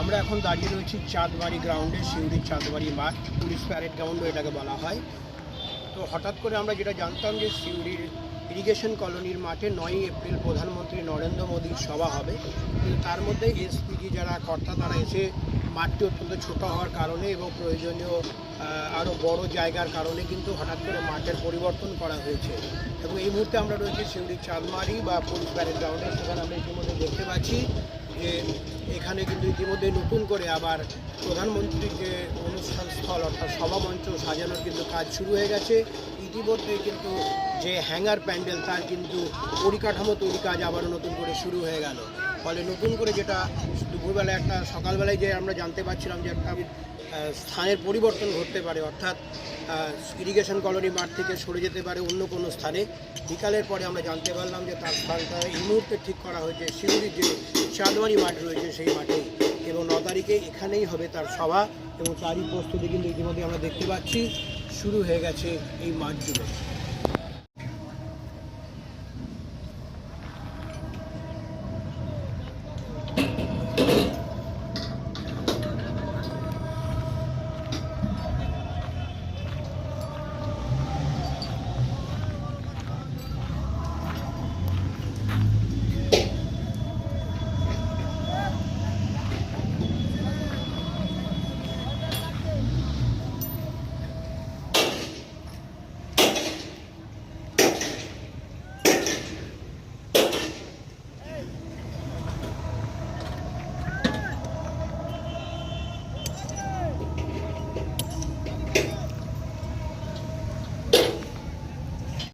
আমরা এখন দাঁড়িয়ে রয়েছি চাঁদবাড়ি গ্রাউন্ডে, সিউড়ির চাঁদবাড়ি মাঠ, পুলিশ প্যারেড গ্রাউন্ডও এটাকে বলা হয়। তো হঠাৎ করে আমরা যেটা জানতাম যে সিউড়ির ইরিগেশন কলোনির মাঠে 9ই এপ্রিল প্রধানমন্ত্রী নরেন্দ্র মোদীর সভা হবে, কিন্তু তার মধ্যে এসপিজি যারা কর্তা তারা এসে মাঠটি অত্যন্ত ছোট হওয়ার কারণে এবং প্রয়োজনীয় আরও বড় জায়গার কারণে কিন্তু হঠাৎ করে মাঠের পরিবর্তন করা হয়েছে। এবং এই মুহূর্তে আমরা রয়েছি সিউড়ির চাঁদমারি বা পুলিশ প্যারেড গ্রাউন্ডে। সেখানে আমরা ইতিমধ্যে দেখতে পাচ্ছি যে এখানে কিন্তু ইতিমধ্যে নতুন করে আবার প্রধানমন্ত্রীর যে অনুষ্ঠান স্থল অর্থাৎ সভামঞ্চ সাজানোর কিন্তু কাজ শুরু হয়ে গেছে। ইতিমধ্যেই কিন্তু যে হ্যাঙ্গার প্যান্ডেল তার কিন্তু পরিকাঠামো তৈরি কাজ আবারও নতুন করে শুরু হয়ে গেল। ফলে নতুন করে যেটা দুপুরবেলা একটা সকালবেলায় যে আমরা জানতে পারছিলাম যে একটা স্থানের পরিবর্তন ঘটতে পারে, অর্থাৎ ইরিগেশন কলোনি মাঠ থেকে সরে যেতে পারে অন্য কোনো স্থানে, বিকালের পরে আমরা জানতে পারলাম যে তার স্থানটা এই মুহূর্তে ঠিক করা হয়েছে সিউড়ির যে চাঁদবাড়ি মাঠ রয়েছে সেই মাঠেই, এবং 9 তারিখে এখানেই হবে তার সভা। এবং তারই প্রস্তুতি কিন্তু ইতিমধ্যে আমরা দেখতে পাচ্ছি শুরু হয়ে গেছে এই মাঠ জুড়ে।